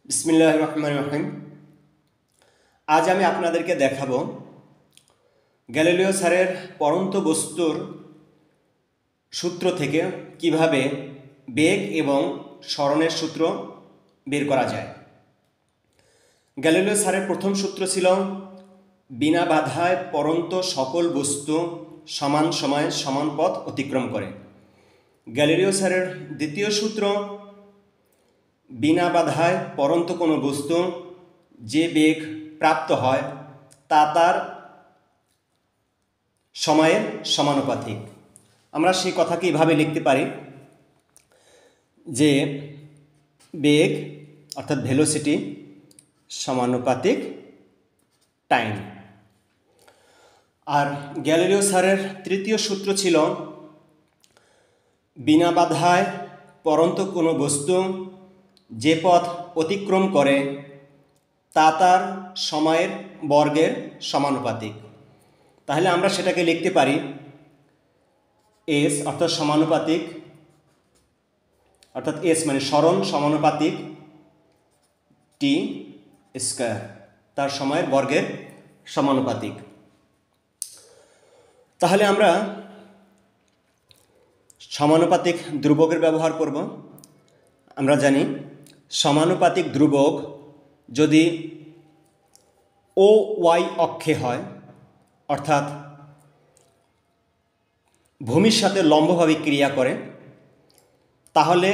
বিসমিল্লাহির রহমানির রহিম। আজ আমি আপনাদেরকে দেখাবো গ্যালিলিও স্যারের পরন্ত বস্তুর সূত্র থেকে কিভাবে বেগ এবং সরণের সূত্র বের করা যায়। গ্যালিলিও স্যারের প্রথম সূত্র ছিল বিনা বাধায় পরন্ত সকল বস্তু সমান সময়ে সমান পথ অতিক্রম করে। গ্যালিলিও স্যারের দ্বিতীয় সূত্র বিনা বাধায় পরন্ত কোনো বস্তু যে বেগ প্রাপ্ত হয় তা তার সময়ের সমানুপাতিক। আমরা সেই কথাকে এইভাবে লিখতে পারি যে বেগ অর্থাৎ ভেলোসিটি সমানুপাতিক টাইম। আর গ্যালিলিও স্যারের তৃতীয় সূত্র ছিল বিনা বাধায় পরন্ত কোনো বস্তু যে পথ অতিক্রম করে তা তার সময়ের বর্গের সমানুপাতিক। তাহলে আমরা সেটাকে লিখতে পারি এস অর্থাৎ সমানুপাতিক, অর্থাৎ এস মানে সরণ সমানুপাতিক টি স্কয়ার, তার সময়ের বর্গের সমানুপাতিক। তাহলে আমরা সমানুপাতিক ধ্রুবকের ব্যবহার করব। আমরা জানি সমানুপাতিক ধ্রুবক যদি ও ওয়াই অক্ষে হয়, অর্থাৎ ভূমির সাথে লম্বভাবে ক্রিয়া করে, তাহলে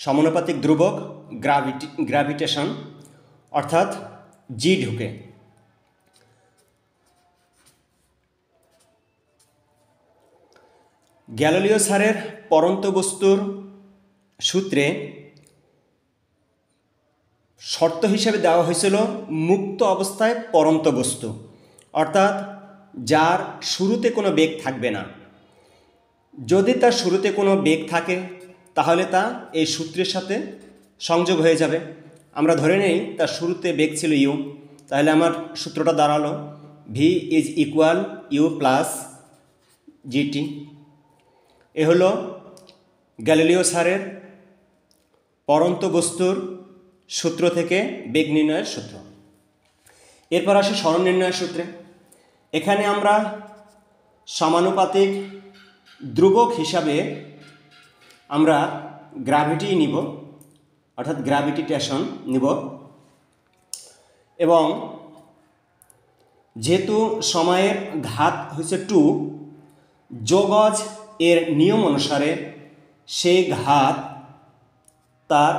সমানুপাতিক ধ্রুবক গ্র্যাভিটেশন অর্থাৎ জি ঢুকে। গ্যালিলিও স্যারের পরন্ত বস্তুর সূত্রে শর্ত হিসেবে দেওয়া হয়েছিল মুক্ত অবস্থায় পরন্ত বস্তু, অর্থাৎ যার শুরুতে কোনো বেগ থাকবে না। যদি তার শুরুতে কোনো বেগ থাকে তাহলে তা এই সূত্রের সাথে সংযোগ হয়ে যাবে। আমরা ধরে নেই তার শুরুতে বেগ ছিল ইউ, তাহলে আমার সূত্রটা দাঁড়ালো V is equal U plus GT. এ হলো গ্যালিলিও স্যারের পরন্ত বস্তুর সূত্র থেকে বেগ নির্ণয়ের সূত্র। এরপর আসে সরণ নির্ণয়ের সূত্রে। এখানে আমরা সমানুপাতিক ধ্রুবক হিসাবে আমরা গ্র্যাভিটি নিব, অর্থাৎ গ্র্যাভিটেশন নিব, এবং যেহেতু সময়ের ঘাত হচ্ছে 2, যোগজ এর নিয়ম অনুসারে সেই ঘাত তার